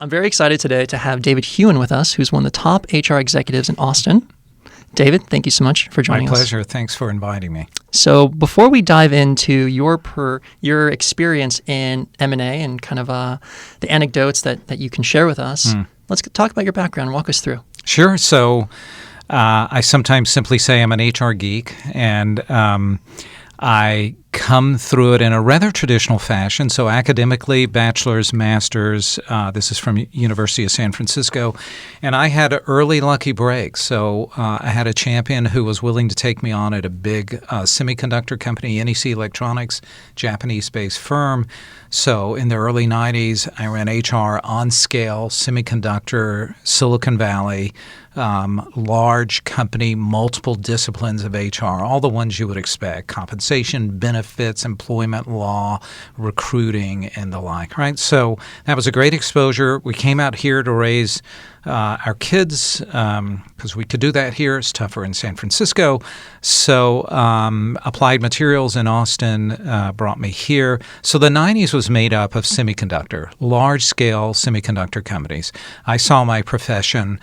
I'm very excited today to have David Hughen with us, who's one of the top HR executives in Austin. David, thank you so much for joining us. My pleasure. Thanks for inviting me. So before we dive into your experience in M&A and kind of the anecdotes that you can share with us, let's talk about your background and walk us through. Sure. So I sometimes simply say I'm an HR geek, and I come through it in a rather traditional fashion. So academically, bachelor's, master's, this is from University of San Francisco, and I had an early lucky break. So I had a champion who was willing to take me on at a big semiconductor company, NEC Electronics, Japanese-based firm. So in the early 90s, I ran HR on scale, semiconductor, Silicon Valley, large company, multiple disciplines of HR, all the ones you would expect: compensation, benefits, employment law, recruiting, and the like, right? So that was a great exposure. We came out here to raise our kids because we could do that here. It's tougher in San Francisco. So Applied Materials in Austin brought me here. So the 90s was made up of semiconductor, large-scale semiconductor companies. I saw my profession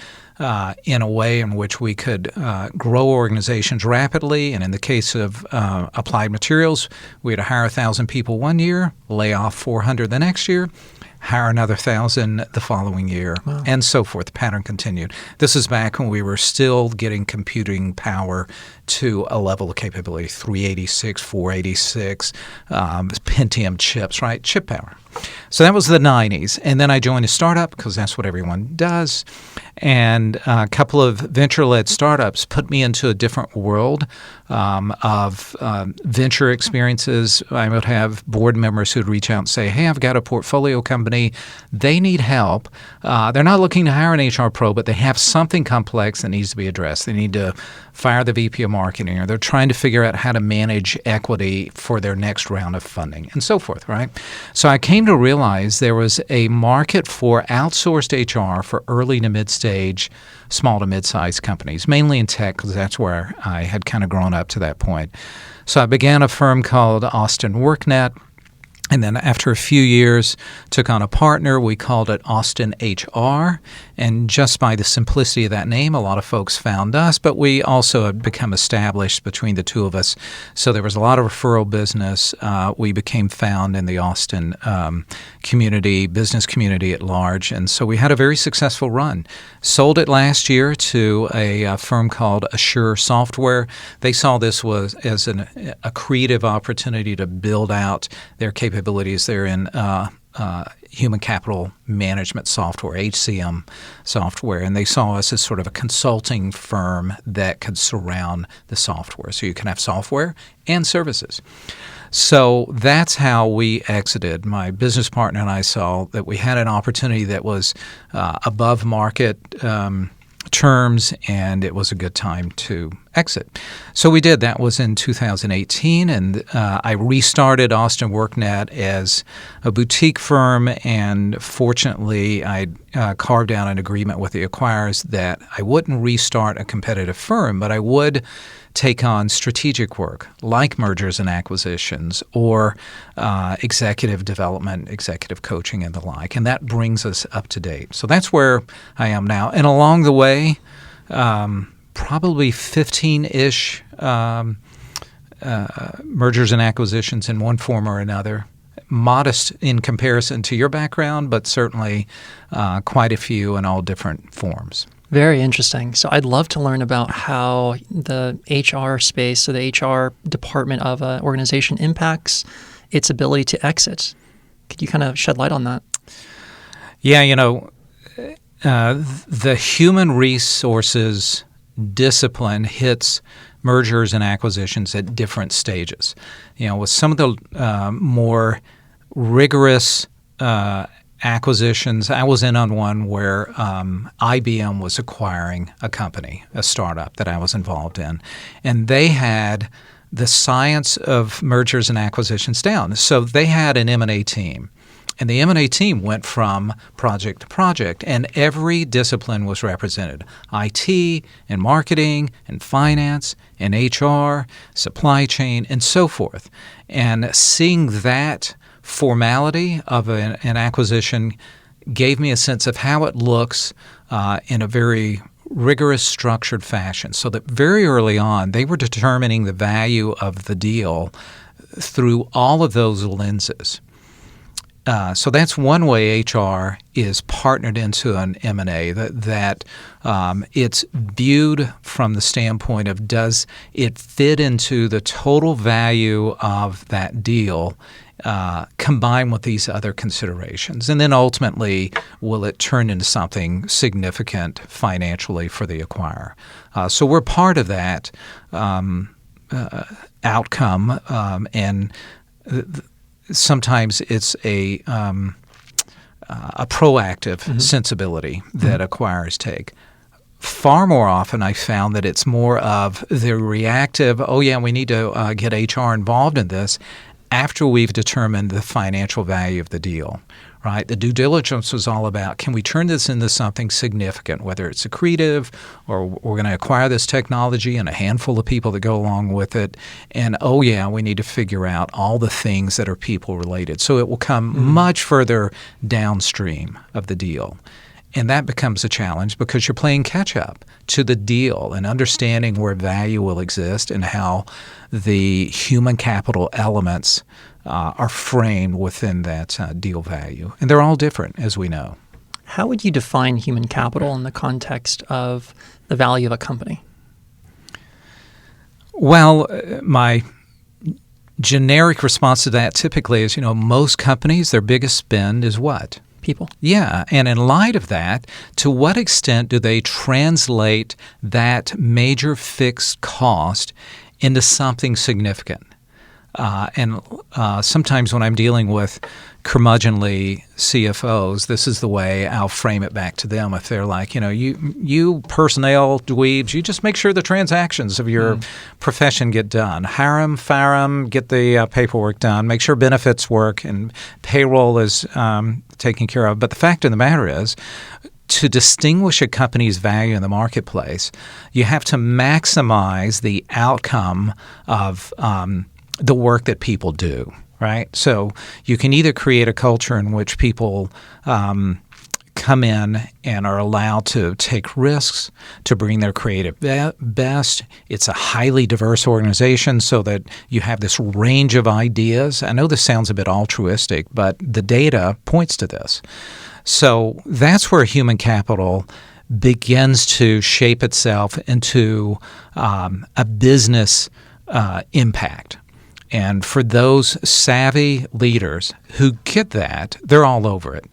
in a way in which we could grow organizations rapidly. And in the case of Applied Materials, we had to hire 1,000 people one year, lay off 400 the next year, hire another 1,000 the following year, and so forth. The pattern continued. This is back when we were still getting computing power to a level of capability, 386, 486, Pentium chips, right? Chip power. So that was the 90s. And then I joined a startup because that's what everyone does. And a couple of venture-led startups put me into a different world of venture experiences. I would have board members who'd reach out and say, hey, I've got a portfolio company. They need help. They're not looking to hire an HR pro, but they have something complex that needs to be addressed. They need to fire the VP of marketing, or they're trying to figure out how to manage equity for their next round of funding, and so forth, right? So I came to realize there was a market for outsourced HR for early to mid-stage, small to mid-sized companies, mainly in tech, because that's where I had kind of grown up to that point. So I began a firm called Austin WorkNet. And then after a few years, took on a partner. We called it Austin HR. And just by the simplicity of that name, a lot of folks found us. But we also had become established between the two of us. So there was a lot of referral business. We became found in the Austin community, business community at large. And so we had a very successful run. Sold it last year to a firm called Assure Software. They saw this as a creative opportunity to build out their capabilities there in human capital management software, HCM software, and they saw us as sort of a consulting firm that could surround the software. So you can have software and services. So that's how we exited. My business partner and I saw that we had an opportunity that was above market terms, and it was a good time to exit. So we did. That was in 2018, and I restarted Austin WorkNet as a boutique firm, and fortunately I carved out an agreement with the acquirers that I wouldn't restart a competitive firm, but I would take on strategic work like mergers and acquisitions or executive development, executive coaching, and the like. And that brings us up to date. So that's where I am now. And along the way, probably 15-ish mergers and acquisitions in one form or another. Modest in comparison to your background, but certainly quite a few in all different forms. Very interesting. So I'd love to learn about how the HR space, so the HR department of an organization impacts its ability to exit. Could you kind of shed light on that? Yeah, the human resources discipline hits mergers and acquisitions at different stages. With some of the more rigorous acquisitions, I was in on one where IBM was acquiring a company, a startup that I was involved in, and they had the science of mergers and acquisitions down. So they had an M&A team. And the M&A team went from project to project, and every discipline was represented: IT and marketing and finance and HR, supply chain, and so forth. And seeing that formality of an acquisition gave me a sense of how it looks in a very rigorous, structured fashion, so that very early on they were determining the value of the deal through all of those lenses. So that's one way HR is partnered into an M&A, that it's viewed from the standpoint of, does it fit into the total value of that deal combined with these other considerations? And then ultimately, will it turn into something significant financially for the acquirer? So we're part of that outcome, and sometimes it's a proactive sensibility that acquirers take. Far more often, I found that it's more of the reactive, oh yeah, we need to get HR involved in this after we've determined the financial value of the deal, right? The due diligence was all about, can we turn this into something significant, whether it's accretive or we're going to acquire this technology and a handful of people that go along with it. And, oh, yeah, we need to figure out all the things that are people related. So it will come much further downstream of the deal. And that becomes a challenge because you're playing catch up to the deal and understanding where value will exist and how the human capital elements are framed within that deal value. And they're all different, as we know. How would you define human capital in the context of the value of a company? Well, my generic response to that typically is, most companies, their biggest spend is what? People. Yeah, and in light of that, to what extent do they translate that major fixed cost into something significant? And sometimes when I'm dealing with curmudgeonly CFOs, this is the way I'll frame it back to them. If they're like, you personnel dweebs, you just make sure the transactions of your profession get done. Hire them, fire them, get the paperwork done, make sure benefits work and payroll is taken care of. But the fact of the matter is, to distinguish a company's value in the marketplace, you have to maximize the outcome of the work that people do, right? So you can either create a culture in which people come in and are allowed to take risks, to bring their creative best. It's a highly diverse organization so that you have this range of ideas. I know this sounds a bit altruistic, but the data points to this. So that's where human capital begins to shape itself into a business impact. And for those savvy leaders who get that, they're all over it.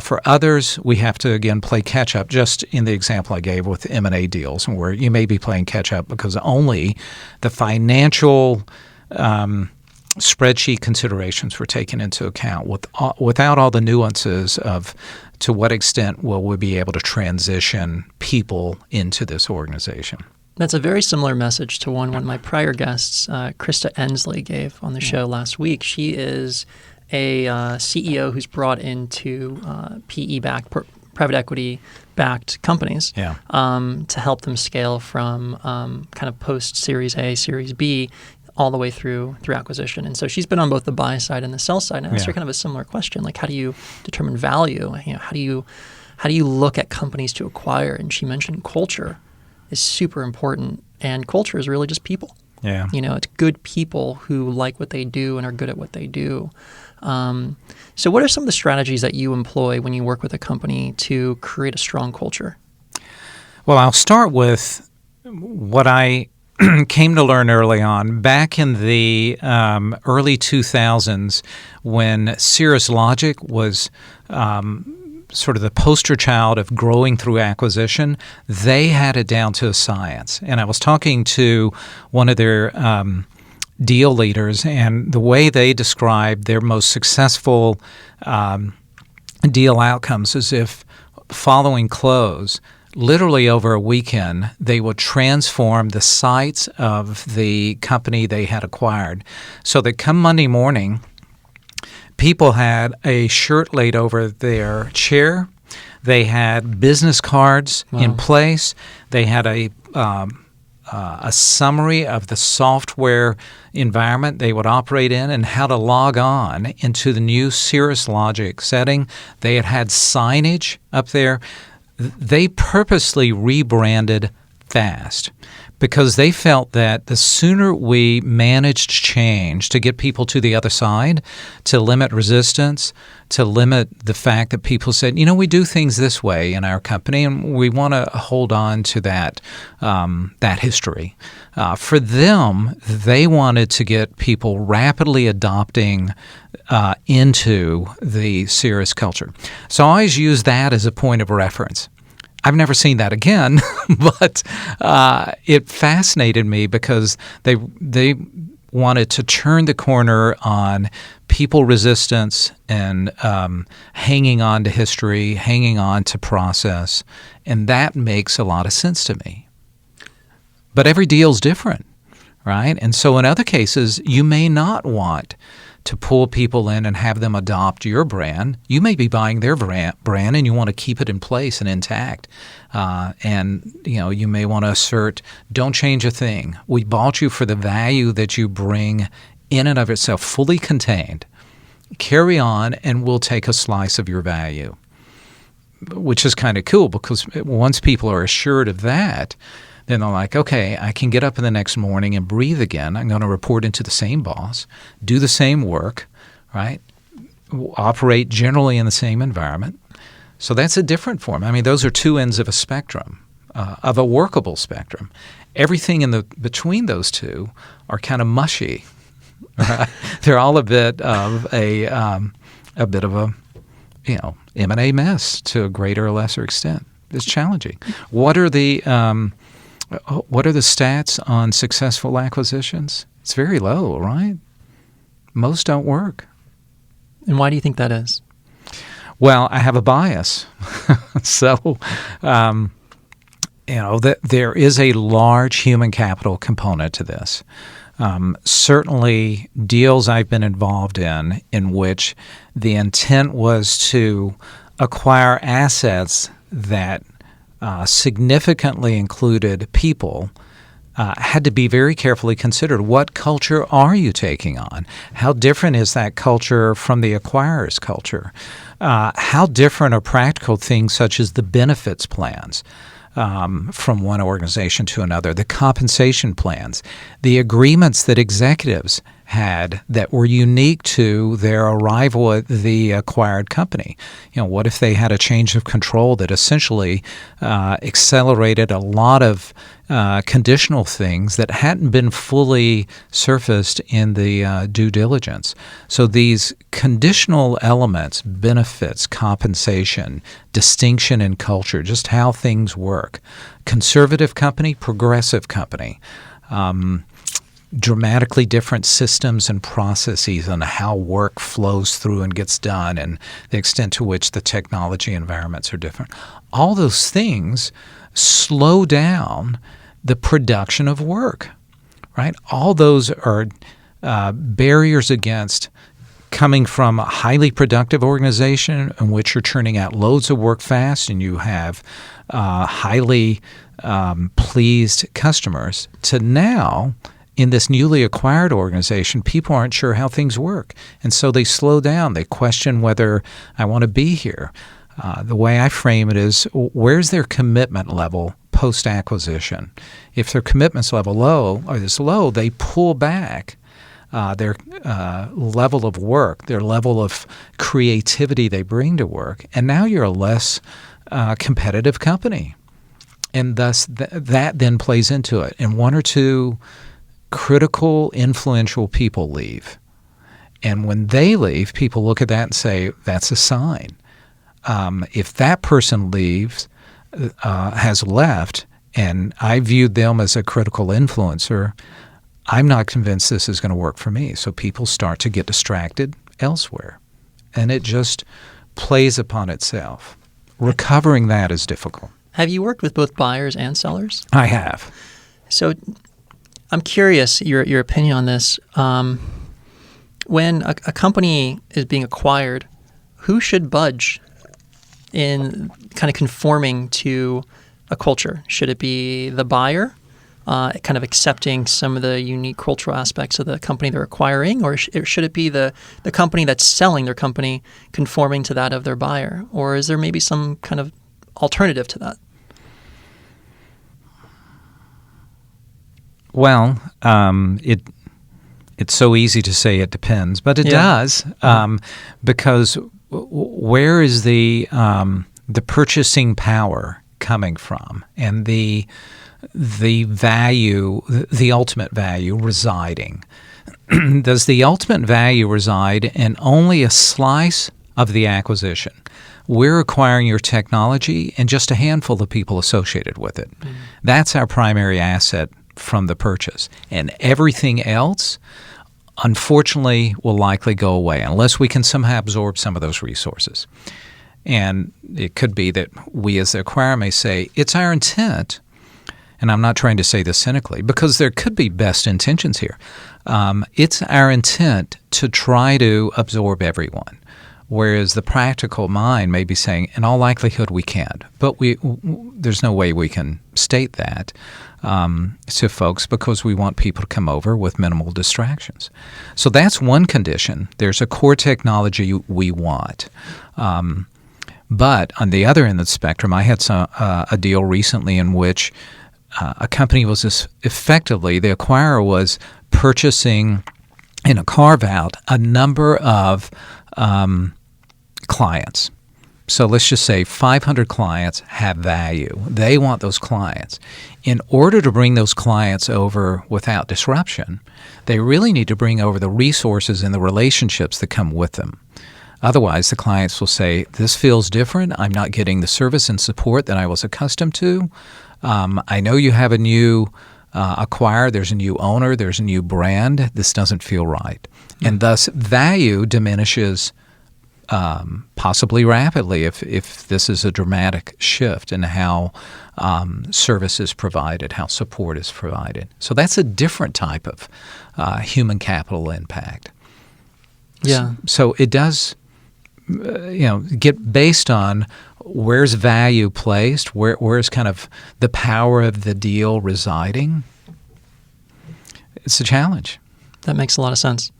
For others, we have to, again, play catch-up, just in the example I gave with M&A deals, where you may be playing catch-up because only the financial spreadsheet considerations were taken into account without all the nuances of to what extent will we be able to transition people into this organization. That's a very similar message to one of my prior guests, Krista Ensley, gave on the show last week. She is a CEO who's brought into PE-backed, private equity-backed companies to help them scale from kind of post-Series A, Series B, all the way through acquisition. And so she's been on both the buy side and the sell side. And I asked her kind of a similar question, like how do you determine value? How do you look at companies to acquire? And she mentioned culture is super important, and culture is really just people. Yeah. It's good people who like what they do and are good at what they do. So what are some of the strategies that you employ when you work with a company to create a strong culture? Well, I'll start with what I came to learn early on. Back in the early 2000s, when Cirrus Logic was sort of the poster child of growing through acquisition, they had it down to a science. And I was talking to one of their deal leaders, and the way they described their most successful deal outcomes is if following close, literally over a weekend, they would transform the sights of the company they had acquired so that come Monday morning, people had a shirt laid over their chair. They had business cards in place. They had a a summary of the software environment they would operate in and how to log on into the new Cirrus Logic setting. They had signage up there. They purposely rebranded fast because they felt that the sooner we managed change to get people to the other side, to limit resistance, to limit the fact that people said, we do things this way in our company, and we want to hold on to that history. For them, they wanted to get people rapidly adopting into the Cirrus culture. So I always use that as a point of reference. I've never seen that again, but it fascinated me because they wanted to turn the corner on people resistance and hanging on to history, hanging on to process, and that makes a lot of sense to me. But every deal's different, right? And so in other cases, you may not want to pull people in and have them adopt your brand. You may be buying their brand and you want to keep it in place and intact. And you may want to assert, don't change a thing. We bought you for the value that you bring in and of itself, fully contained. Carry on and we'll take a slice of your value, which is kind of cool because once people are assured of that, then they're like, okay, I can get up in the next morning and breathe again. I'm going to report into the same boss, do the same work, right? Operate generally in the same environment. So that's a different form. I mean, those are two ends of a spectrum, of a workable spectrum. Everything between those two are kind of mushy. Right? They're all a bit of a M&A mess to a greater or lesser extent. It's challenging. What are the stats on successful acquisitions? It's very low, right? Most don't work. And why do you think that is? Well, I have a bias. So, there is a large human capital component to this. Certainly, deals I've been involved in which the intent was to acquire assets that significantly included people, had to be very carefully considered. What culture are you taking on? How different is that culture from the acquirer's culture? How different are practical things such as the benefits plans from one organization to another, the compensation plans, the agreements that executives had that were unique to their arrival at the acquired company. What if they had a change of control that essentially accelerated a lot of conditional things that hadn't been fully surfaced in the due diligence? So these conditional elements, benefits, compensation, distinction in culture, just how things work, conservative company, progressive company, dramatically different systems and processes on how work flows through and gets done and the extent to which the technology environments are different. All those things slow down the production of work, right? All those are barriers against coming from a highly productive organization in which you're churning out loads of work fast and you have highly pleased customers to now in this newly acquired organization, people aren't sure how things work. And so they slow down. They question whether I want to be here. The way I frame it is, where's their commitment level post-acquisition? If their commitment's level is low, they pull back their level of work, their level of creativity they bring to work. And now you're a less competitive company. And thus that then plays into it. And one or two critical, influential people leave. And when they leave, people look at that and say, that's a sign. If that person leaves, has left, and I viewed them as a critical influencer, I'm not convinced this is going to work for me. So people start to get distracted elsewhere. And it just plays upon itself. Recovering that is difficult. Have you worked with both buyers and sellers? I have. So I'm curious your opinion on this. When a company is being acquired, who should budge in kind of conforming to a culture? Should it be the buyer kind of accepting some of the unique cultural aspects of the company they're acquiring, or should it be the company that's selling their company conforming to that of their buyer? Or is there maybe some kind of alternative to that? Well, it's so easy to say it depends, but it does, because where is the purchasing power coming from, and the value, the ultimate value residing? Does the ultimate value reside in only a slice of the acquisition? We're acquiring your technology and just a handful of people associated with it. Mm-hmm. That's our primary asset from the purchase. And everything else, unfortunately, will likely go away unless we can somehow absorb some of those resources. And it could be that we as the acquirer may say, it's our intent, and I'm not trying to say this cynically, because there could be best intentions here. It's our intent to try to absorb everyone, whereas the practical mind may be saying, in all likelihood, we can't. But there's no way we can state that to folks, because we want people to come over with minimal distractions. So that's one condition. There's a core technology we want. But on the other end of the spectrum, I had a deal recently in which a company was effectively, the acquirer was purchasing in a carve-out a number of clients. So let's just say 500 clients have value. They want those clients. In order to bring those clients over without disruption, they really need to bring over the resources and the relationships that come with them. Otherwise, the clients will say, this feels different. I'm not getting the service and support that I was accustomed to. I know you have a new acquirer. There's a new owner. There's a new brand. This doesn't feel right. And thus, value diminishes possibly rapidly if this is a dramatic shift in how service is provided, how support is provided. So that's a different type of human capital impact. Yeah. So it does, get based on where's value placed, where's kind of the power of the deal residing. It's a challenge. That makes a lot of sense.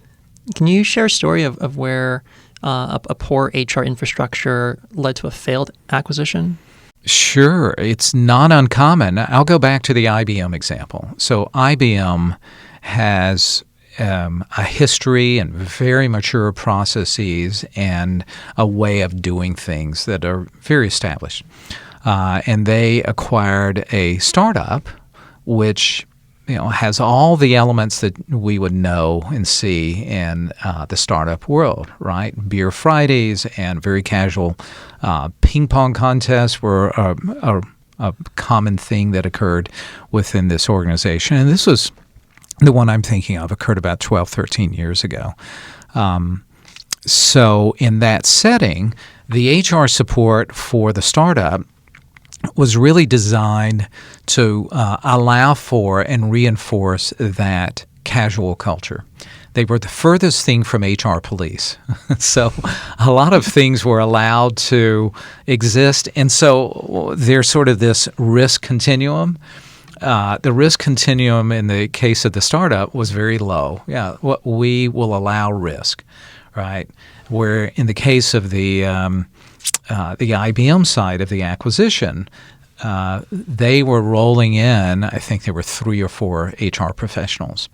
Can you share a story of where a poor HR infrastructure led to a failed acquisition? Sure. It's not uncommon. I'll go back to the IBM example. So IBM has a history and very mature processes and a way of doing things that are very established. And they acquired a startup which has all the elements that we would know and see in the startup world, right? Beer Fridays and very casual ping pong contests were a common thing that occurred within this organization. And this was the one I'm thinking of occurred about 12, 13 years ago. So in that setting, the HR support for the startup was really designed to allow for and reinforce that casual culture. They were the furthest thing from HR police. So a lot of things were allowed to exist. And so there's sort of this risk continuum. The risk continuum in the case of the startup was very low. Yeah, what we will allow risk, right? Where in the case of the IBM side of the acquisition, they were rolling in, I think there were 3 or 4 HR professionals.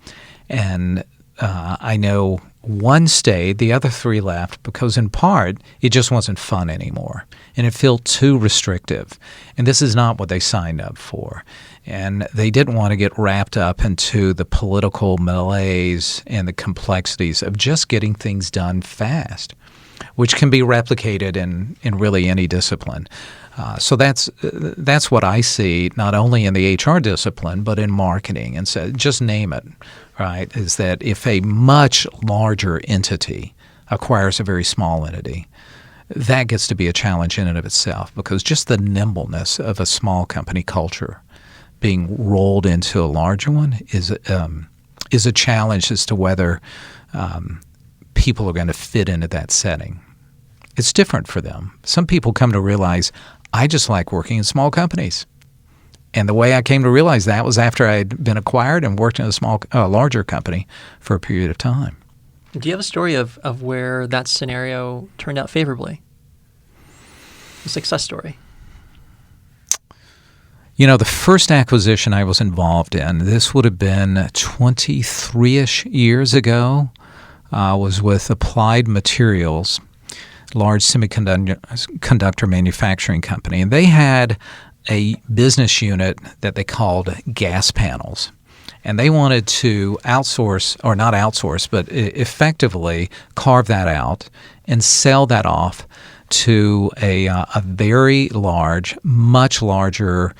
And I know one stayed, the other 3 left because in part it just wasn't fun anymore. And it felt too restrictive. And this is not what they signed up for. And they didn't want to get wrapped up into the political malaise and the complexities of just getting things done fast, which can be replicated in really any discipline. So that's what I see, not only in the HR discipline, but in marketing. And so just name it, right, is that if a much larger entity acquires a very small entity, that gets to be a challenge in and of itself, because just the nimbleness of a small company culture being rolled into a larger one is a challenge as to whether people are going to fit into that setting. It's different for them. Some people come to realize, I just like working in small companies. And the way I came to realize that was after I had been acquired and worked in a larger company for a period of time. Do you have a story of where that scenario turned out favorably? A success story? The first acquisition I was involved in, this would have been 23-ish years ago, was with Applied Materials, large semiconductor manufacturing company. And they had a business unit that they called gas panels. And they wanted to outsource, or not outsource, but effectively carve that out and sell that off to a very large, much larger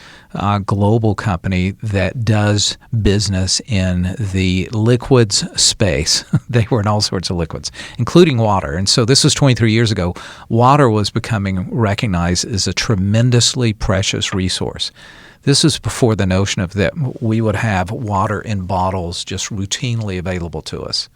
global company that does business in the liquids space. They were in all sorts of liquids, including water. And so this was 23 years ago. Water was becoming recognized as a tremendously precious resource. This is before the notion of that we would have water in bottles just routinely available to us.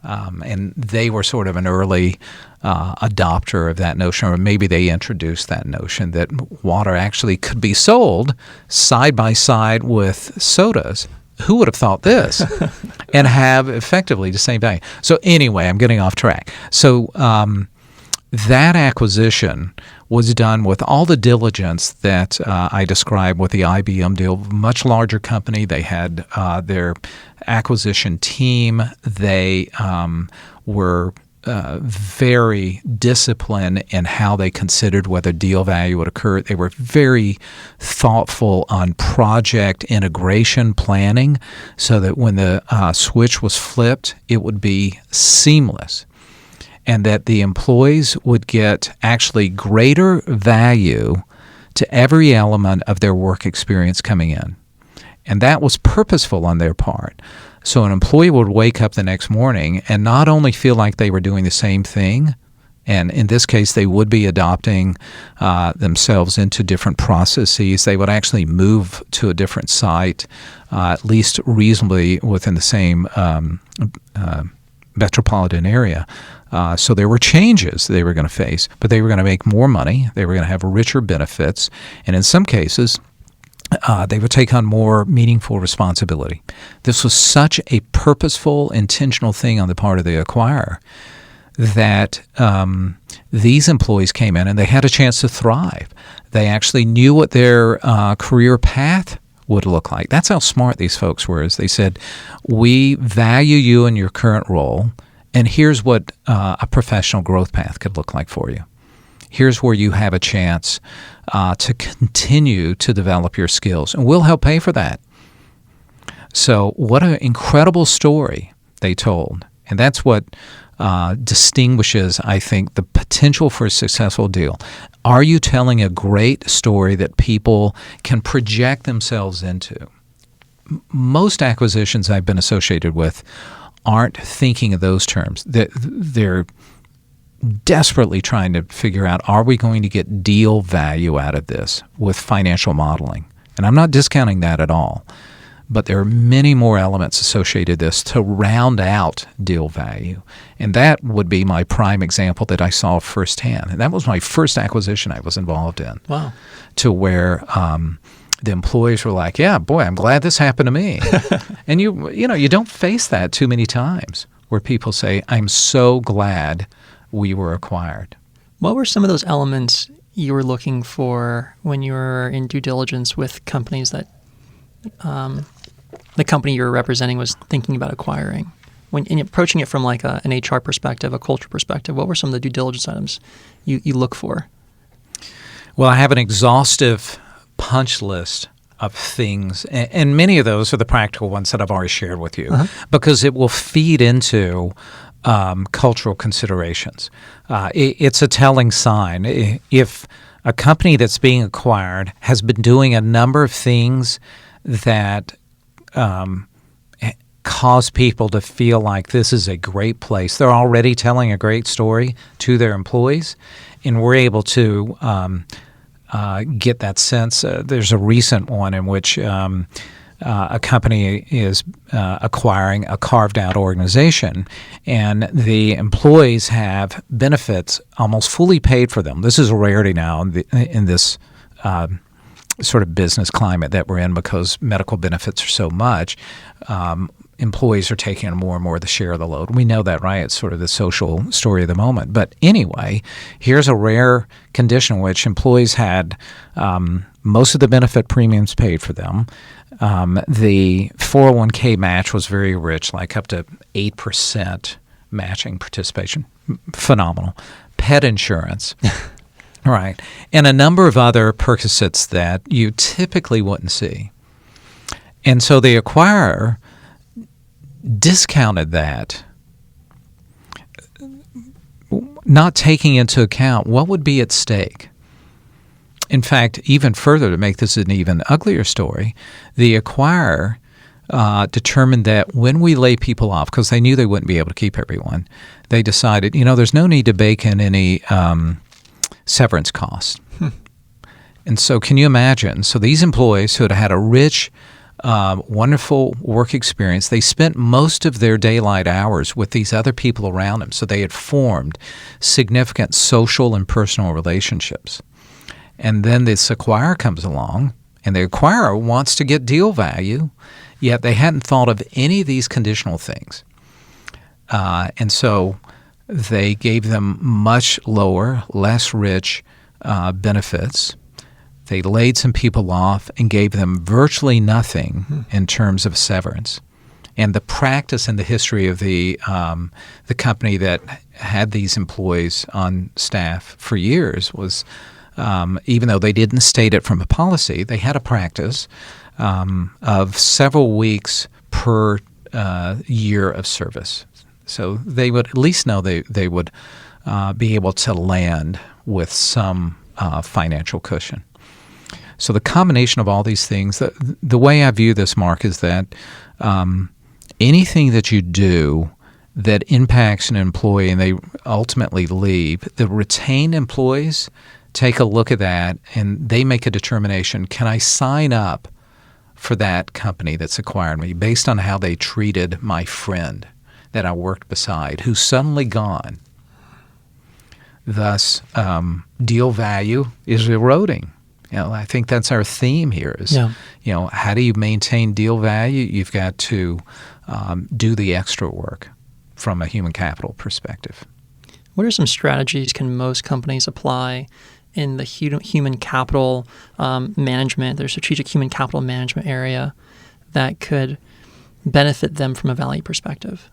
And they were sort of an early adopter of that notion, or maybe they introduced that notion that water actually could be sold side by side with sodas. Who would have thought this? And have effectively the same value. So anyway, I'm getting off track. So that acquisition was done with all the diligence that I described with the IBM deal. Much larger company. They had their acquisition team. They were very disciplined in how they considered whether deal value would occur. They were very thoughtful on project integration planning so that when the switch was flipped, it would be seamless, and that the employees would get actually greater value to every element of their work experience coming in. And that was purposeful on their part. So an employee would wake up the next morning and not only feel like they were doing the same thing, and in this case they would be adopting themselves into different processes. They would actually move to a different site, at least reasonably within the same metropolitan area. So there were changes they were going to face, but they were going to make more money. They were going to have richer benefits. And in some cases, they would take on more meaningful responsibility. This was such a purposeful, intentional thing on the part of the acquirer that these employees came in and they had a chance to thrive. They actually knew what their career path would look like. That's how smart these folks were. Is they said, we value you in your current role, and here's what a professional growth path could look like for you. Here's where you have a chance to continue to develop your skills, and we'll help pay for that. So what an incredible story they told. And that's what distinguishes, I think, the potential for a successful deal. Are you telling a great story that people can project themselves into? Most acquisitions I've been associated with aren't thinking of those terms. They're desperately trying to figure out, are we going to get deal value out of this with financial modeling? And I'm not discounting that at all. But there are many more elements associated with this to round out deal value. And that would be my prime example that I saw firsthand. And that was my first acquisition I was involved in. Wow. To where the employees were like, yeah, boy, I'm glad this happened to me. And you don't face that too many times where people say, I'm so glad we were acquired. What were some of those elements you were looking for when you were in due diligence with companies that the company you were representing was thinking about acquiring? When in approaching it from like an HR perspective, a culture perspective, what were some of the due diligence items you look for? Well, I have an exhaustive punch list of things, and many of those are the practical ones that I've already shared with you, because it will feed into cultural considerations. It's a telling sign. If a company that's being acquired has been doing a number of things that cause people to feel like this is a great place, they're already telling a great story to their employees, and we're able to get that sense. There's a recent one in which a company is acquiring a carved-out organization, and the employees have benefits almost fully paid for them. This is a rarity now in this sort of business climate that we're in, because medical benefits are so much, employees are taking more and more of the share of the load. We know that, right? It's sort of the social story of the moment. But anyway, here's a rare condition in which employees had most of the benefit premiums paid for them. The 401k match was very rich, like up to 8% matching participation. Phenomenal. Pet insurance. Right. And a number of other perquisites that you typically wouldn't see. And so the acquirer discounted that, not taking into account what would be at stake. In fact, even further, to make this an even uglier story, the acquirer determined that when we lay people off, because they knew they wouldn't be able to keep everyone, they decided, there's no need to bake in any severance costs. And so can you imagine? So these employees who had had a rich, wonderful work experience, they spent most of their daylight hours with these other people around them. So they had formed significant social and personal relationships. And then this acquirer comes along, and the acquirer wants to get deal value, yet they hadn't thought of any of these conditional things. And so they gave them much lower, less rich benefits. They laid some people off and gave them virtually nothing in terms of severance. And the practice and the history of the company that had these employees on staff for years was, even though they didn't state it from a policy, they had a practice of several weeks per year of service. So they would at least know they would be able to land with some financial cushion. So the combination of all these things, the way I view this, Mark, is that anything that you do that impacts an employee and they ultimately leave, the retained employees take a look at that and they make a determination, can I sign up for that company that's acquired me based on how they treated my friend that I worked beside who's suddenly gone? Thus, deal value is eroding. I think that's our theme here is, how do you maintain deal value? You've got to do the extra work from a human capital perspective. What are some strategies can most companies apply in the human capital management, their strategic human capital management area that could benefit them from a value perspective?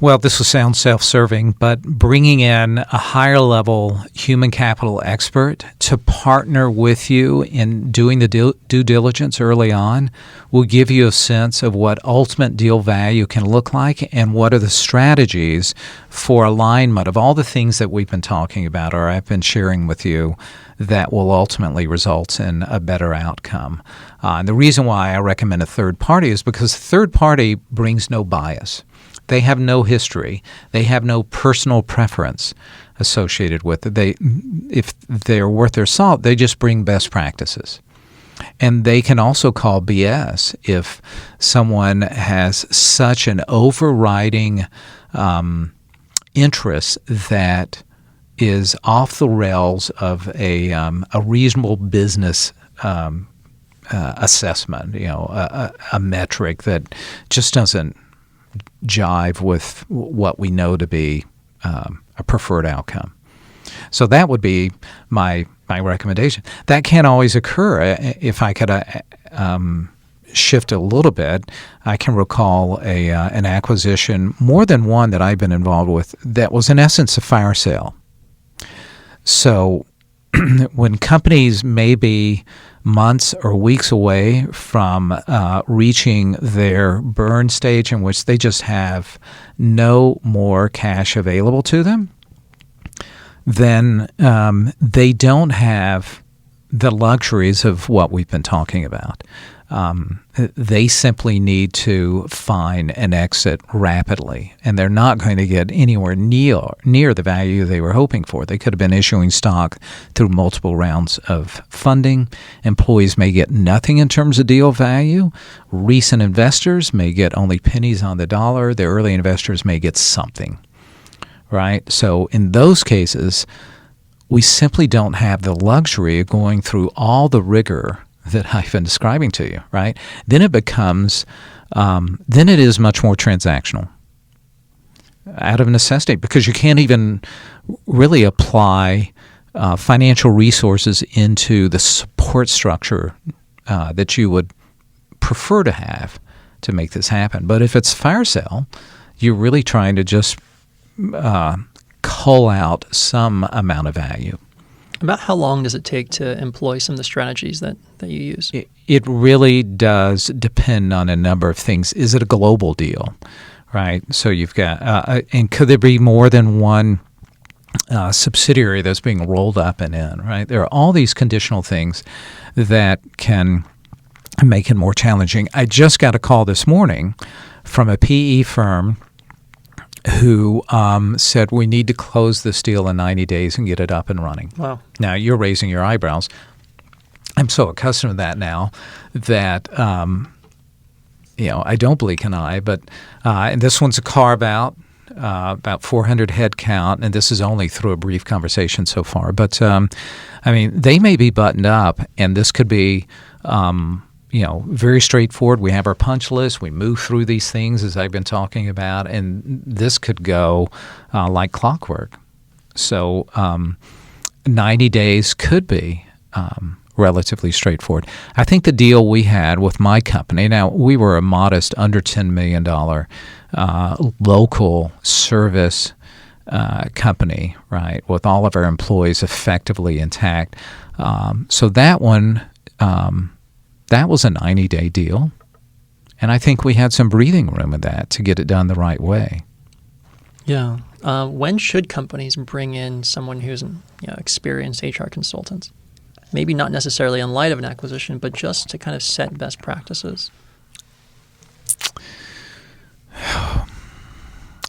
Well, this will sound self-serving, but bringing in a higher-level human capital expert to partner with you in doing the due diligence early on will give you a sense of what ultimate deal value can look like and what are the strategies for alignment of all the things that we've been talking about or I've been sharing with you that will ultimately result in a better outcome. And the reason why I recommend a third party is because the third party brings no bias. They have no history. They have no personal preference associated with it. If they're worth their salt, they just bring best practices. And they can also call BS if someone has such an overriding interest that is off the rails of a reasonable business assessment, a metric that just doesn't jive with what we know to be a preferred outcome. So that would be my recommendation. That can't always occur. If I could shift a little bit, I can recall an acquisition, more than one that I've been involved with, that was in essence a fire sale. So when companies may be months or weeks away from reaching their burn stage in which they just have no more cash available to them, then they don't have the luxuries of what we've been talking about. They simply need to find an exit rapidly, and they're not going to get anywhere near the value they were hoping for. They could have been issuing stock through multiple rounds of funding. Employees may get nothing in terms of deal value. Recent investors may get only pennies on the dollar. The early investors may get something, right? So in those cases, we simply don't have the luxury of going through all the rigor that I've been describing to you, right? Then it becomes, then it is much more transactional out of necessity, because you can't even really apply financial resources into the support structure that you would prefer to have to make this happen. But if it's fire sale, you're really trying to just cull out some amount of value. About how long does it take to employ some of the strategies that you use? It really does depend on a number of things. Is it a global deal, right? So you've got, and could there be more than one subsidiary that's being rolled up and in, right? There are all these conditional things that can make it more challenging. I just got a call this morning from a PE firm who said we need to close this deal in 90 days and get it up and running. Wow. Now, you're raising your eyebrows. I'm so accustomed to that now that, I don't blink an eye. But and this one's a carve-out, about 400 head count, and this is only through a brief conversation so far. But, they may be buttoned up, and this could be very straightforward. We have our punch list. We move through these things as I've been talking about, and this could go like clockwork. So 90 days could be relatively straightforward. I think the deal we had with my company, now we were a modest under $10 million local service company, right, with all of our employees effectively intact. So that one, that was a 90-day deal, and I think we had some breathing room in that to get it done the right way. Yeah. When should companies bring in someone who's an experienced HR consultant? Maybe not necessarily in light of an acquisition, but just to kind of set best practices.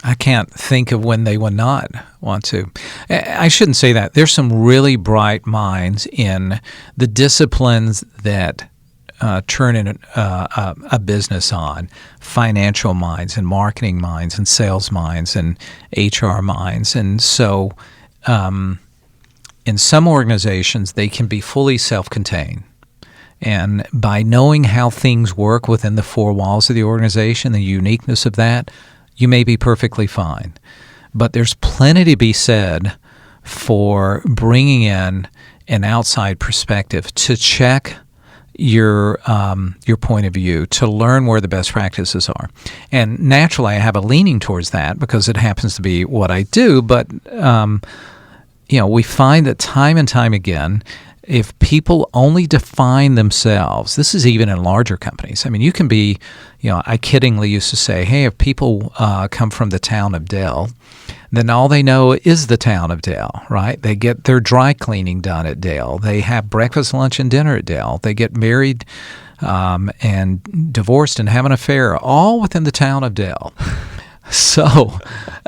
I can't think of when they would not want to. I shouldn't say that. There's some really bright minds in the disciplines that turn in a business on, financial minds and marketing minds and sales minds and HR minds. And so in some organizations, they can be fully self-contained. And by knowing how things work within the four walls of the organization, the uniqueness of that, you may be perfectly fine. But there's plenty to be said for bringing in an outside perspective to check your point of view, to learn where the best practices are. And naturally, I have a leaning towards that because it happens to be what I do. But we find that time and time again, if people only define themselves, this is even in larger companies. I mean, you can be, I kiddingly used to say, hey, if people come from the town of Dell, then all they know is the town of Dell, right? They get their dry cleaning done at Dell. They have breakfast, lunch, and dinner at Dell. They get married and divorced and have an affair, all within the town of Dell. So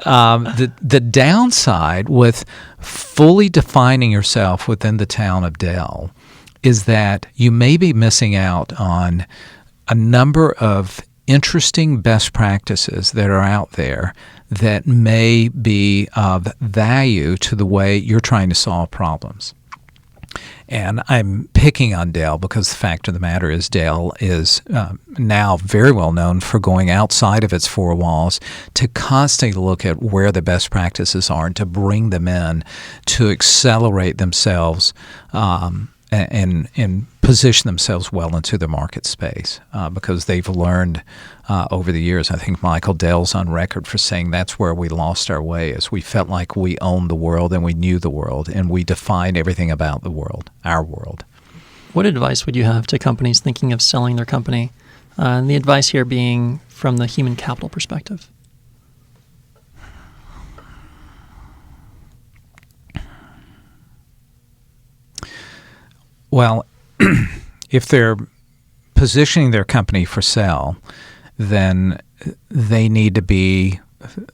the downside with fully defining yourself within the town of Dell is that you may be missing out on a number of interesting best practices that are out there that may be of value to the way you're trying to solve problems. And I'm picking on Dell because the fact of the matter is Dell is now very well known for going outside of its four walls to constantly look at where the best practices are and to bring them in to accelerate themselves and position themselves well into the market space because they've learned over the years. I think Michael Dell's on record for saying that's where we lost our way, is we felt like we owned the world and we knew the world and we defined everything about the world, our world. What advice would you have to companies thinking of selling their company? And the advice here being from the human capital perspective. Well, if they're positioning their company for sale, then they need to be,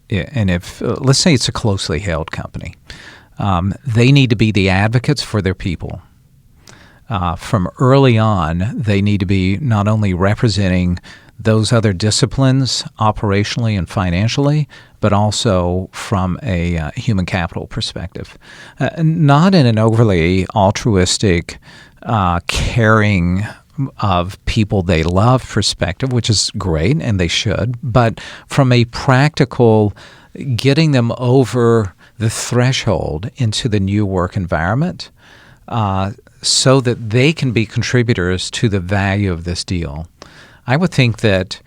and if, let's say it's a closely held company, they need to be the advocates for their people. from early on, they need to be not only representing those other disciplines operationally and financially, but also from a human capital perspective. Not in an overly altruistic, caring of people they love perspective, which is great and they should, but from a practical getting them over the threshold into the new work environment so that they can be contributors to the value of this deal. I would think that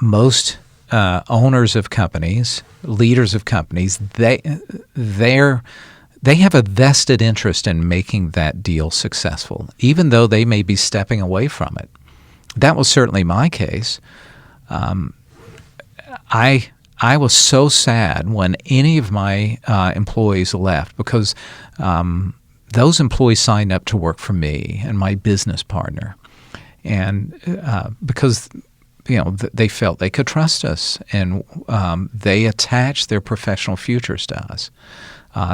most owners of companies, leaders of companies, they have a vested interest in making that deal successful, even though they may be stepping away from it. That was certainly my case. I was so sad when any of my employees left because those employees signed up to work for me and my business partner, and because they felt they could trust us, and they attached their professional futures to us.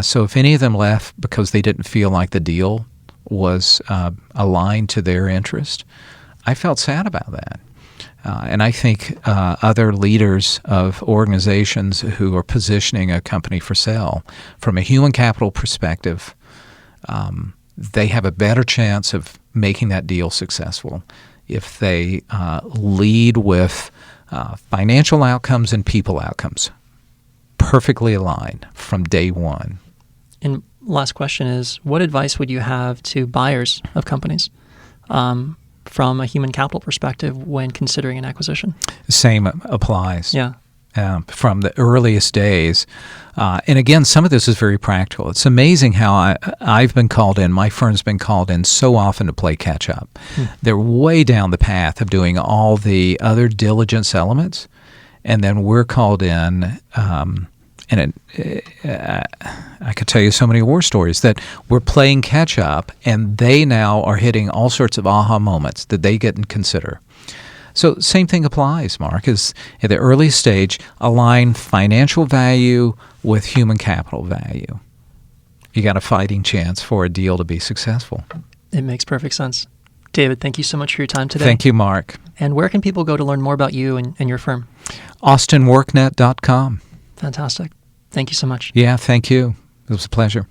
So if any of them left because they didn't feel like the deal was aligned to their interest, I felt sad about that. And I think other leaders of organizations who are positioning a company for sale, from a human capital perspective, they have a better chance of making that deal successful if they lead with financial outcomes and people outcomes perfectly aligned from day one. And last question is, what advice would you have to buyers of companies from a human capital perspective when considering an acquisition? Same applies. Yeah. From the earliest days. And again, some of this is very practical. It's amazing how I've been called in, my firm's been called in so often to play catch up. They're way down the path of doing all the other diligence elements, and then we're called in, and I could tell you so many war stories that we're playing catch up, and they now are hitting all sorts of aha moments that they get and consider. So same thing applies, Mark, is at the early stage, align financial value with human capital value. You got a fighting chance for a deal to be successful. It makes perfect sense. David, thank you so much for your time today. Thank you, Mark. And where can people go to learn more about you and your firm? AustinWorkNet.com. Fantastic. Thank you so much. Yeah, thank you. It was a pleasure.